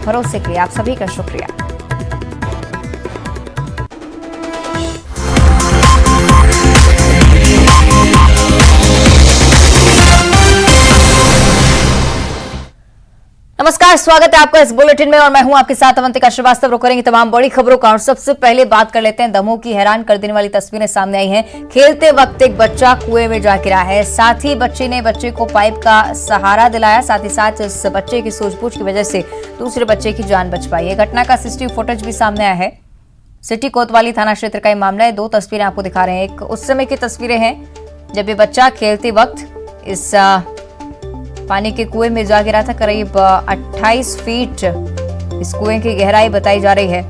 भरोसे के लिए आप सभी का शुक्रिया। नमस्कार, स्वागत है आपका इस बुलेटिन में और मैं हूं आपके साथ अवंतिका श्रीवास्तव। रुक करेंगे तमाम बड़ी खबरों का और सबसे पहले बात कर लेते हैं दमोह की हैरान कर देने वाली तस्वीरें सामने आई हैं। खेलते वक्त एक बच्चा कुएं में जा गिरा है। साथ ही बच्चे ने बच्चे को पाइप का सहारा दिलाया। साथ ही साथ इस बच्चे की सूझबूझ की वजह से दूसरे बच्चे की जान बच पाई है। घटना का सीसीटीवी फुटेज भी सामने आया है। सिटी कोतवाली थाना क्षेत्र का ये मामला है। दो तस्वीरें आपको दिखा रहे हैं। एक उस समय की तस्वीरें हैं जब ये बच्चा खेलते वक्त इस पानी के कुएं में जा गिरा था। करीब 28 फीट इस कुएं की गहराई बताई जा रही है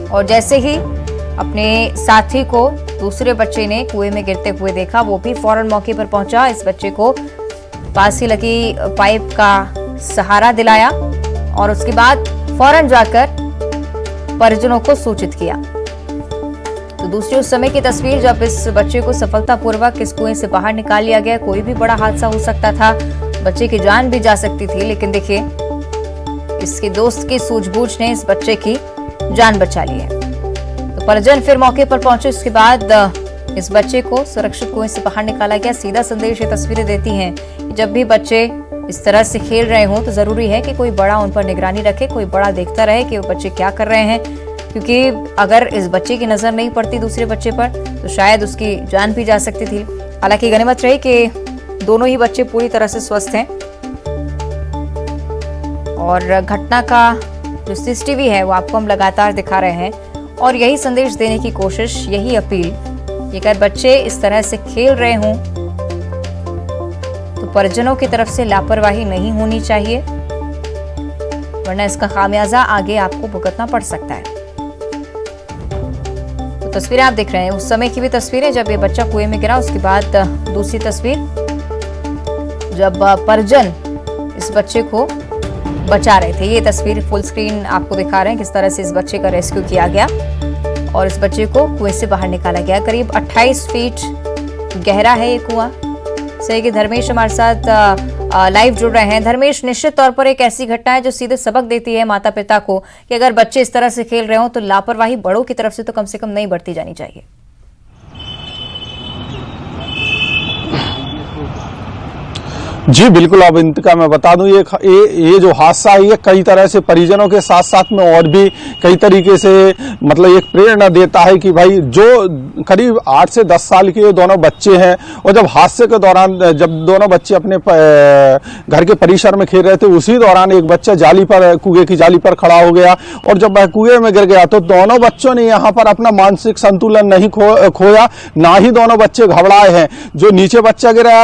और जैसे ही अपने साथी को दूसरे बच्चे ने कुएं में गिरते हुए देखा, वो भी फौरन मौके पर पहुंचा। इस बच्चे को पास ही लगी पाइप का सहारा दिलाया और उसके बाद फौरन जाकर परिजनों को सूचित किया। तो दूसरी उस समय की तस्वीर जब इस बच्चे को सफलतापूर्वक इस कुएं से बाहर निकाल लिया गया। कोई भी बड़ा हादसा हो सकता था, बच्चे की जान भी जा सकती थी, लेकिन देखिए इसके दोस्त की सूझबूझ ने इस बच्चे की जान बचा ली है। तो परिजन फिर मौके पर पहुंचे। इसके बाद इस बच्चे को सुरक्षित कुएं से बाहर निकाला गया। सीधा संदेश ये तस्वीरें देती हैं कि जब भी बच्चे इस तरह से खेल रहे हों तो जरूरी है कि कोई बड़ा उन पर निगरानी रखे, कोई बड़ा देखता रहे कि वो बच्चे क्या कर रहे हैं, क्योंकि अगर इस बच्चे की नजर नहीं पड़ती दूसरे बच्चे पर तो शायद उसकी जान भी जा सकती थी। हालांकि गनीमत रही कि दोनों ही बच्चे पूरी तरह से स्वस्थ हैं और घटना का जो सीसीटीवी है वो आपको हम लगातार दिखा रहे हैं और यही संदेश देने की कोशिश, यही अपील कि अगर बच्चे इस तरह से खेल रहे हों तो परिजनों की तरफ से लापरवाही नहीं होनी चाहिए, वरना इसका खामियाजा आगे आपको भुगतना पड़ सकता है। तो तस्वीरें आप देख रहे हैं उस समय की भी तस्वीरें जब ये बच्चा कुएं में गिरा। उसके बाद दूसरी तस्वीर जब परिजन इस बच्चे को बचा रहे थे। ये तस्वीर फुल स्क्रीन आपको दिखा रहे हैं किस तरह से इस बच्चे का रेस्क्यू किया गया और इस बच्चे को कुएं से बाहर निकाला गया। करीब 28 फीट गहरा है ये कुआं। सही कि धर्मेश हमारे साथ लाइव जुड़ रहे हैं। धर्मेश, निश्चित तौर पर एक ऐसी घटना है जो सीधे सबक देती है माता पिता को कि अगर बच्चे इस तरह से खेल रहे हो तो लापरवाही बड़ों की तरफ से कम नहीं बरती जानी चाहिए। जी बिल्कुल। अब इनका मैं बता दूं ये जो हादसा है ये कई तरह से परिजनों के साथ साथ में और भी कई तरीके से मतलब एक प्रेरणा देता है कि भाई जो करीब 8 से 10 साल के दोनों बच्चे हैं और जब हादसे के दौरान जब दोनों बच्चे अपने घर के परिसर में खेल रहे थे उसी दौरान एक बच्चा कुएं की जाली पर खड़ा हो गया और जब वह कुएं में गिर गया तो दोनों बच्चों ने यहाँ पर अपना मानसिक संतुलन नहीं खोया, ना ही दोनों बच्चे घबराए हैं। जो नीचे बच्चा गिरा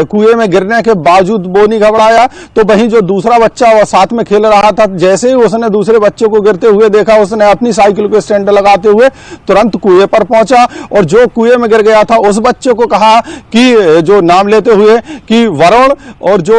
कुएं में गिरने के बावजूद वो नहीं घबराया, तो वहीं जो दूसरा बच्चा वो साथ में खेल रहा था, जैसे ही उसने दूसरे बच्चे को गिरते हुए देखा उसने अपनी साइकिल को स्टैंड लगाते हुए तुरंत कुएं पर पहुंचा और जो कुएं में गिर गया था उस बच्चे को कहा कि जो नाम लेते हुए कि वरुण, और जो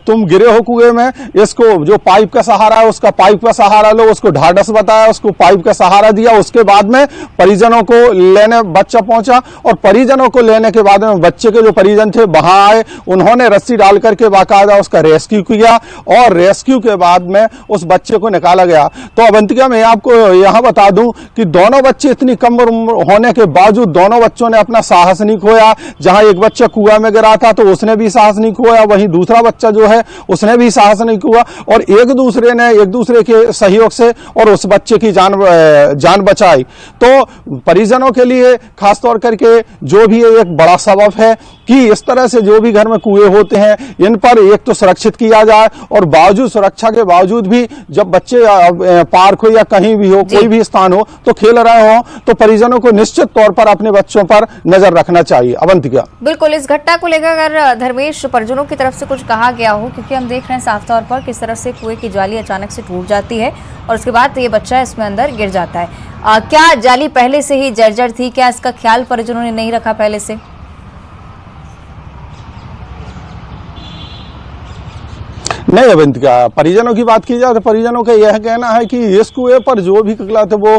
तुम गिरे हो कुएं में, इसको जो पाइप का सहारा है उसका पाइप का सहारा लो। उसको ढाढ़स बताया, उसको पाइप का सहारा दिया। उसके बाद में परिजनों को लेने बच्चा पहुंचा और परिजनों को लेने के बाद में बच्चे के जो परिजन थे वहां आए, उन्होंने रस्सी डाल करके बाकायदा उसका रेस्क्यू किया और रेस्क्यू के बाद में उस बच्चे को निकाला गया। तो अवंतिका मैं आपको यहां बता दूं कि दोनों बच्चे इतनी कम उम्र होने के बावजूद दोनों बच्चों ने अपना साहस नहीं खोया। जहां एक बच्चा कुआं में गिरा था तो उसने भी साहस नहीं खोया, वहीं दूसरा बच्चा जो है उसने भी साहस नहीं खोया और एक दूसरे के सहयोग से और उस बच्चे की जान बचाई। तो परिजनों के लिए खासतौर करके जो भी एक बड़ा सबब है कि इस तरह से जो भी घर में कुएं होते हैं इन पर एक तो सुरक्षित किया जाए और बावजूद सुरक्षा के बावजूद भी जब बच्चे पार्क हो या कहीं भी हो, कोई भी स्थान हो तो खेल रहे हो तो परिजनों को निश्चित तौर पर अपने बच्चों पर नजर रखना चाहिए। अवंतिका, बिल्कुल इस घटना को लेकर अगर धर्मेश परिजनों की तरफ से कुछ कहा गया हो, क्योंकि हम देख रहे हैं साफ तौर पर किस तरह से कुएं की जाली अचानक से टूट जाती है और उसके बाद ये बच्चा इसमें अंदर गिर जाता है। क्या जाली पहले से ही जर्जर थी? क्या इसका ख्याल परिजनों ने नहीं रखा पहले से? नहीं अवंतिका, परिजनों की बात की जाए तो परिजनों का यह कहना है कि इस कुएं पर जो भी ककला थे वो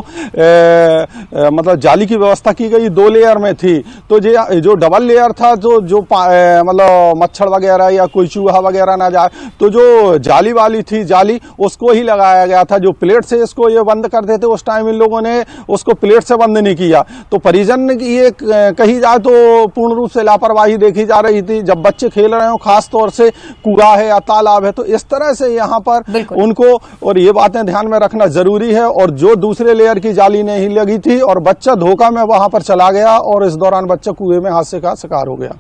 मतलब जाली की व्यवस्था की गई 2 लेयर में थी। तो जो डबल लेयर था जो मतलब मच्छर वगैरह या कोई चूहा वगैरह ना जाए, तो जो जाली वाली थी जाली उसको ही लगाया गया था। जो प्लेट से इसको ये बंद करते थे उस टाइम इन लोगों ने उसको प्लेट से बंद नहीं किया। तो परिजन की ये कही जाए तो पूर्ण रूप से लापरवाही देखी जा रही थी। जब बच्चे खेल रहे हो, खास तौर से कुआं है या तालाब है, तो इस तरह से यहाँ पर उनको और ये बातें ध्यान में रखना जरूरी है। और जो दूसरे लेयर की जाली नहीं लगी थी और बच्चा धोखा में वहां पर चला गया और इस दौरान बच्चा कुएं में हादसे का शिकार हो गया।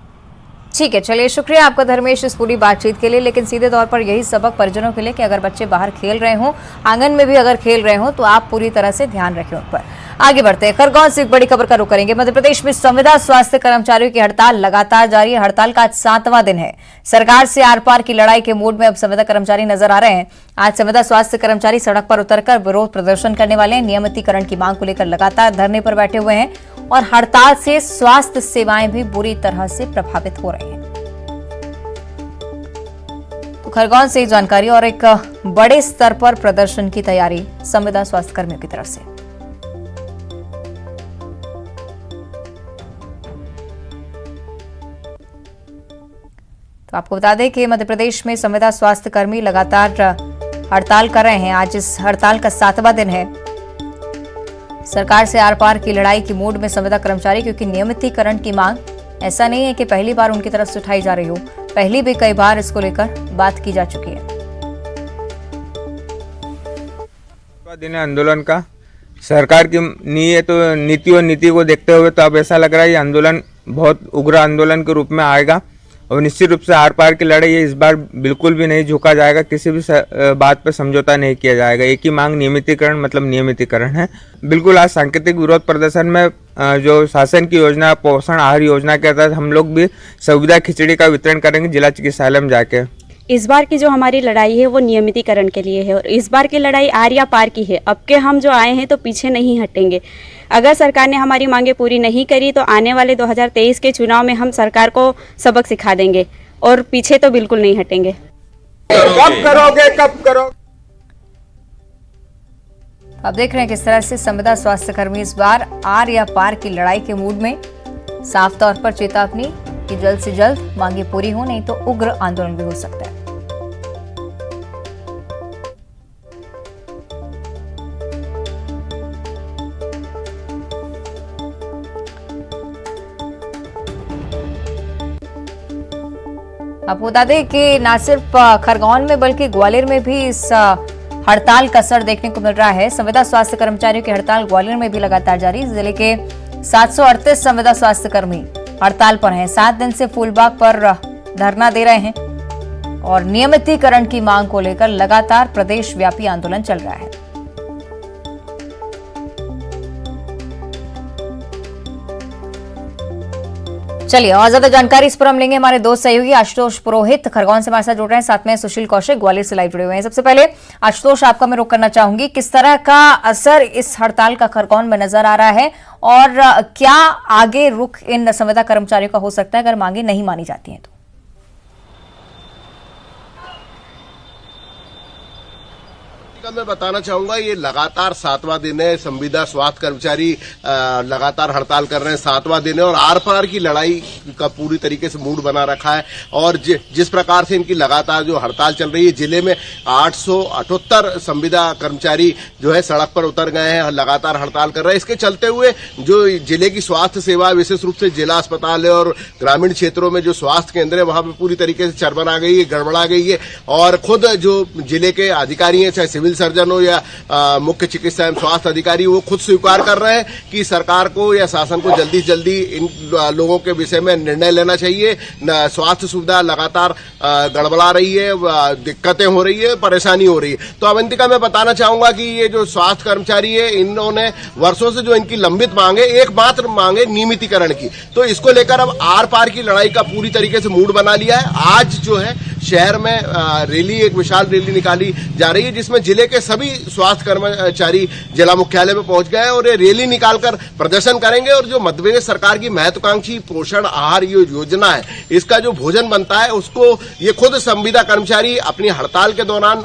ठीक है, चलिए शुक्रिया आपका धर्मेश इस पूरी बातचीत के लिए। लेकिन सीधे तौर पर यही सबक परिजनों के लिए कि अगर बच्चे बाहर खेल रहे हों, आंगन में भी अगर खेल रहे हों, तो आप पूरी तरह से ध्यान रखें उन पर। आगे बढ़ते हैं, खरगोन से एक बड़ी खबर का रुख करेंगे। मध्य प्रदेश में संविदा स्वास्थ्य कर्मचारियों की हड़ताल लगातार जारी है। हड़ताल का आज 7वां दिन है। सरकार से आर पार की लड़ाई के मूड में अब संविदा कर्मचारी नजर आ रहे हैं। आज संविदा स्वास्थ्य कर्मचारी सड़क पर उतरकर विरोध प्रदर्शन करने वाले हैं। नियमितीकरण की मांग को लेकर लगातार धरने पर बैठे हुए हैं और हड़ताल से स्वास्थ्य सेवाएं भी बुरी तरह से प्रभावित हो रही हैं। तो खरगोन से जानकारी और एक बड़े स्तर पर प्रदर्शन की तैयारी संविदा स्वास्थ्य कर्मियों की तरफ से। तो आपको बता दें कि मध्य प्रदेश में संविदा स्वास्थ्य कर्मी लगातार हड़ताल कर रहे हैं। आज इस हड़ताल का 7वां दिन है। सरकार से आर पार की लड़ाई की मूड में संविदा कर्मचारी, क्योंकि नियमितीकरण की मांग ऐसा नहीं है कि पहली बार उनकी तरफ से उठाई जा रही हो, पहले भी कई बार इसको लेकर बात की जा चुकी है। दिन आंदोलन का सरकार की नीति और नीति को देखते हुए तो अब ऐसा लग रहा है ये आंदोलन बहुत उग्र आंदोलन के रूप में आएगा और निश्चित रूप से आर पार की लड़ाई इस बार बिल्कुल भी नहीं झुका जाएगा। किसी भी बात पर समझौता नहीं किया जाएगा। एक ही मांग नियमितीकरण मतलब नियमितीकरण है। बिल्कुल आज सांकेतिक विरोध प्रदर्शन में जो शासन की योजना पोषण आहार योजना के तहत हम लोग भी सुविधा खिचड़ी का वितरण करेंगे जिला चिकित्सालय में जाके। इस बार की जो हमारी लड़ाई है वो नियमितीकरण के लिए है और इस बार की लड़ाई आर या पार की है। अब के हम जो आए हैं तो पीछे नहीं हटेंगे। अगर सरकार ने हमारी मांगे पूरी नहीं करी तो आने वाले 2023 के चुनाव में हम सरकार को सबक सिखा देंगे और पीछे तो बिल्कुल नहीं हटेंगे। कब करोगे, कब करोगे? अब देख रहे हैं किस तरह से संविदा स्वास्थ्य कर्मी इस बार आर या पार की लड़ाई के मूड में। साफ तौर पर चेतावनी कि जल्द से जल्द मांगे पूरी हो, नहीं तो उग्र आंदोलन भी हो सकता है। आपको बता दें कि न सिर्फ खरगोन में बल्कि ग्वालियर में भी इस हड़ताल का असर देखने को मिल रहा है। संविदा स्वास्थ्य कर्मचारियों की हड़ताल ग्वालियर में भी लगातार जारी। जिले के 738 संविदा स्वास्थ्य कर्मी हड़ताल पर हैं। 7 दिन से फूलबाग पर धरना दे रहे हैं और नियमितीकरण की मांग को लेकर लगातार प्रदेश व्यापी आंदोलन चल रहा है। चलिए और ज्यादा जानकारी इस पर हम लेंगे। हमारे दो सहयोगी आशुतोष पुरोहित खरगोन से हमारे साथ जुड़ रहे हैं, साथ में सुशील कौशिक ग्वालियर से लाइव जुड़े हुए हैं। सबसे पहले आशुतोष, आपका मैं रुख करना चाहूंगी, किस तरह का असर इस हड़ताल का खरगोन में नजर आ रहा है और क्या आगे रुख इन संविदा कर्मचारियों का हो सकता है अगर मांगे नहीं मानी जाती हैं तो? मैं बताना चाहूंगा ये लगातार 7वां दिन है। संविदा स्वास्थ्य कर्मचारी लगातार हड़ताल कर रहे हैं। 7वां दिन है और आर पार की लड़ाई का पूरी तरीके से मूड बना रखा है। और जिस प्रकार से इनकी लगातार जो हड़ताल चल रही है, जिले में 878 संविदा कर्मचारी जो है सड़क पर उतर गए हैं, लगातार हड़ताल कर रहे हैं। इसके चलते हुए जो जिले की स्वास्थ्य सेवा, विशेष रूप से जिला अस्पताल है और ग्रामीण क्षेत्रों में जो स्वास्थ्य केंद्र है वहां पर पूरी तरीके से चरबरा गई है, गड़बड़ा गई है। और खुद जो जिले के अधिकारी हैं, चाहे सिविल सर्जन हो या मुख्य चिकित्सा एवं स्वास्थ्य अधिकारी, वो खुद स्वीकार कर रहे हैं कि सरकार को या शासन को जल्दी से जल्दी इन लोगों के विषय में निर्णय लेना चाहिए। स्वास्थ्य सुविधा लगातार गड़बड़ा रही है, दिक्कतें हो रही है, परेशानी हो रही है। तो अवंतिका, मैं बताना चाहूंगा कि ये जो स्वास्थ्य कर्मचारी है, इन्होंने वर्षों से जो इनकी लंबित मांगे, एकमात्र मांगे नियमितीकरण की, तो इसको लेकर अब आर पार की लड़ाई का पूरी तरीके से मूड बना लिया है। आज जो है शहर में रैली, एक विशाल रैली निकाली जा रही है, जिसमें जिले के सभी स्वास्थ्य कर्मचारी जिला मुख्यालय में पहुंच गए और ये रैली निकालकर प्रदर्शन करेंगे। और जो मध्य प्रदेश सरकार की महत्वाकांक्षी पोषण आहार योजना है, इसका जो भोजन बनता है उसको ये खुद संविदा कर्मचारी अपनी हड़ताल के दौरान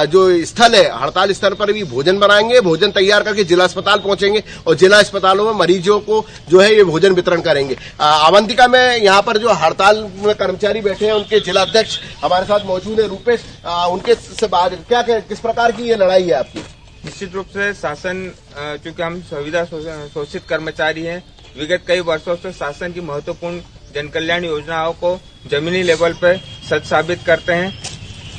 जो स्थल है, हड़ताल स्थल पर भी भोजन बनाएंगे, भोजन तैयार करके जिला अस्पताल पहुंचेंगे और जिला अस्पतालों में मरीजों को जो है ये भोजन वितरण करेंगे। अवंतिका में यहाँ पर जो हड़ताल में कर्मचारी बैठे हैं, उनके जिला अध्यक्ष हमारे साथ मौजूद है, रूपेश, उनके से बात क्या किस प्रकार की ये लड़ाई है आपकी? निश्चित रूप से शासन, चूंकि हम संविदा शोषित कर्मचारी हैं, विगत कई वर्षों से शासन की महत्वपूर्ण जन कल्याण योजनाओं को जमीनी लेवल पर सच साबित करते हैं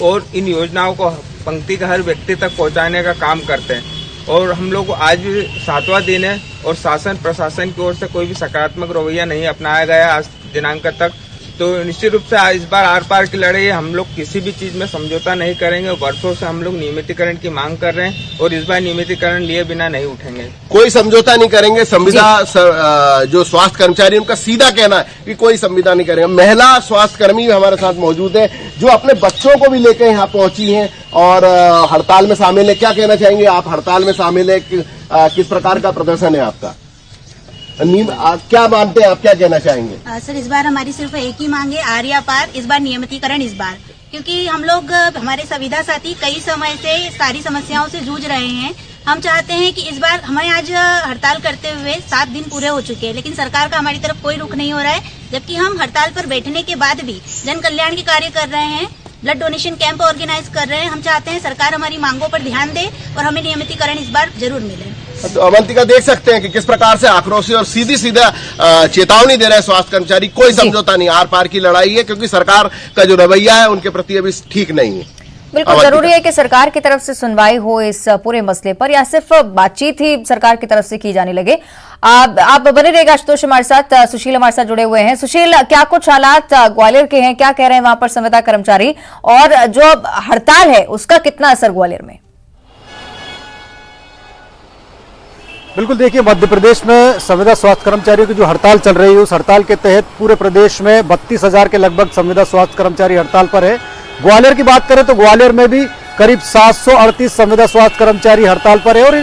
और इन योजनाओं को पंक्ति के हर व्यक्ति तक पहुंचाने का काम करते हैं। और हम लोग को आज भी 7वां दिन है और शासन प्रशासन की ओर से कोई भी सकारात्मक रवैया नहीं अपनाया गया आज दिनांक तक। तो निश्चित रूप से इस बार आर पार की लड़ाई है, हम लोग किसी भी चीज में समझौता नहीं करेंगे। वर्षों से हम लोग नियमितीकरण की मांग कर रहे हैं और इस बार नियमितीकरण लिए बिना नहीं उठेंगे, कोई समझौता नहीं करेंगे। संविदा जो स्वास्थ्य कर्मचारी, उनका सीधा कहना है कि कोई संविदा नहीं करेंगे। महिला स्वास्थ्य कर्मी हमारे साथ मौजूद है जो अपने बच्चों को भी लेकर यहाँ पहुंची हैं और हड़ताल में शामिल है। क्या कहना चाहेंगे आप? हड़ताल में शामिल है, किस प्रकार का प्रदर्शन है आपका? क्या मानते हैं आप, क्या कहना चाहेंगे? सर, इस बार हमारी सिर्फ एक ही मांग है, आर या पार, इस बार नियमितीकरण इस बार, क्योंकि हम लोग, हमारे संविदा साथी कई समय से सारी समस्याओं से जूझ रहे हैं। हम चाहते हैं कि इस बार हमें आज हड़ताल करते हुए 7 दिन पूरे हो चुके हैं, लेकिन सरकार का हमारी तरफ कोई रुख नहीं हो रहा है। जबकि हम हड़ताल पर बैठने के बाद भी जन कल्याण के कार्य कर रहे हैं, ब्लड डोनेशन कैंप ऑर्गेनाइज कर रहे हैं। हम चाहते हैं सरकार हमारी मांगों पर ध्यान दे और हमें नियमितीकरण इस बार जरूर मिले। तो अवंतिका, देख सकते हैं कि किस प्रकार से आक्रोशी और सीधी चेतावनी दे रहे हैं स्वास्थ्य कर्मचारी। कोई समझौता नहीं, आर पार की लड़ाई है, क्योंकि सरकार का जो रवैया है उनके प्रति अभी ठीक नहीं है। बिल्कुल जरूरी है कि सरकार की तरफ से सुनवाई हो इस पूरे मसले पर, या सिर्फ बातचीत ही सरकार की तरफ से की जाने लगे। आप बने रहेगा आशुतोष हमारे साथ। सुशील हमारे साथ जुड़े हुए हैं। सुशील, क्या कुछ हालात ग्वालियर के हैं, क्या कह रहे हैं वहां पर संविदा कर्मचारी, और जो हड़ताल है उसका कितना असर ग्वालियर में? बिल्कुल, देखिए, मध्य प्रदेश में संविदा स्वास्थ्य कर्मचारियों की जो हड़ताल चल रही है, उस हड़ताल के तहत पूरे प्रदेश में 32,000 के लगभग संविदा स्वास्थ्य कर्मचारी हड़ताल पर है। ग्वालियर की बात करें तो ग्वालियर में भी करीब 738 संविदा स्वास्थ्य कर्मचारी हड़ताल पर है। और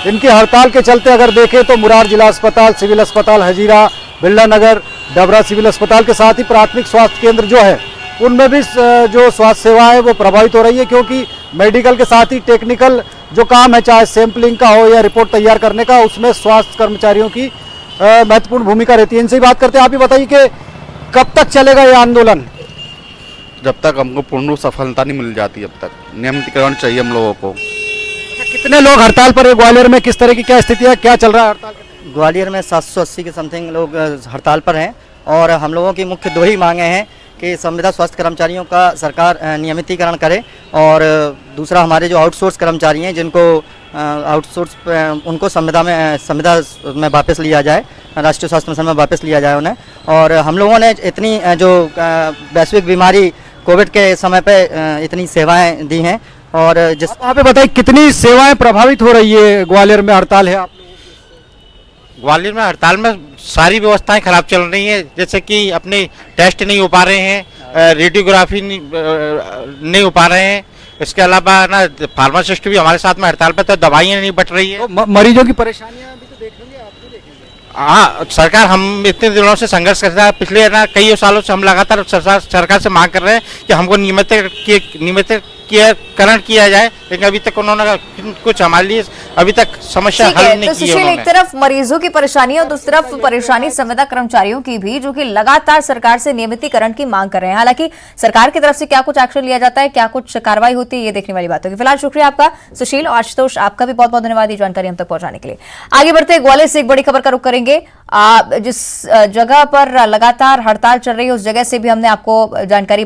इनकी हड़ताल के चलते अगर देखें तो मुरार जिला अस्पताल, सिविल अस्पताल हजीरा, बिरला नगर, डबरा सिविल अस्पताल के साथ ही प्राथमिक स्वास्थ्य केंद्र जो है उनमें भी जो स्वास्थ्य सेवा है वो प्रभावित हो रही है, क्योंकि मेडिकल के साथ ही टेक्निकल जो काम है, चाहे सैंपलिंग का हो या रिपोर्ट तैयार करने का, उसमें स्वास्थ्य कर्मचारियों की महत्वपूर्ण भूमिका रहती है। इनसे ही बात करते हैं। आप ही बताइए कि कब तक चलेगा ये आंदोलन? जब तक हमको पूर्ण सफलता नहीं मिल जाती, अब तक नियमितीकरण चाहिए हम लोगों को। कितने लोग हड़ताल पर है ग्वालियर में? किस तरह की क्या स्थिति है, क्या चल रहा है हड़ताल? ग्वालियर में 780 के समथिंग लोग हड़ताल पर हैं और हम लोगों की मुख्य 2 ही मांगे हैं कि संविदा स्वास्थ्य कर्मचारियों का सरकार नियमितीकरण करे, और दूसरा हमारे जो आउटसोर्स कर्मचारी हैं जिनको आउटसोर्स उनको संविदा में वापस लिया जाए, राष्ट्रीय स्वास्थ्य मिशन में वापस लिया जाए उन्हें। और हम लोगों ने इतनी जो वैश्विक बीमारी कोविड के समय पे इतनी सेवाएं दी हैं, और जिस आप पे बताइए कितनी सेवाएं प्रभावित हो रही है ग्वालियर में हड़ताल है? आप ग्वालियर में हड़ताल में सारी व्यवस्थाएं खराब चल रही हैं, जैसे कि अपने टेस्ट नहीं हो पा रहे हैं, रेडियोग्राफी नहीं हो पा रहे हैं। इसके अलावा ना फार्मासिस्ट भी हमारे साथ में हड़ताल पर, तो दवाइयाँ नहीं बट रही है। तो मरीजों की परेशानियां भी तो देखेंगे आप, भी देखेंगे। हाँ, सरकार, हम इतने दिनों से संघर्ष कर रहे हैं, पिछले ना कई सालों से हम लगातार सरकार से मांग कर रहे हैं कि हमको नियमितीकरण किया जाए, लेकिन अभी तक उन्होंने कुछ हमारे लिए अभी तक समस्या हल नहीं की है। सुशील, एक तरफ मरीजों की परेशानी और दूसरी तरफ परेशानी संविदा कर्मचारियों की भी, जो कि लगातार सरकार से नियमितीकरण की मांग कर रहे हैं। हालांकि सरकार की तरफ से क्या कुछ एक्शन लिया जाता है, क्या कुछ कार्रवाई होती है, ये देखने वाली बात होगी। फिलहाल शुक्रिया आपका सुशील, और आशुतोष आपका भी बहुत बहुत धन्यवाद ये जानकारी हम तक पहुंचाने के लिए। आगे बढ़ते ग्वालियर से एक बड़ी खबर का रुख करेंगे। जिस जगह पर लगातार हड़ताल चल रही है उस जगह से भी हमने आपको जानकारी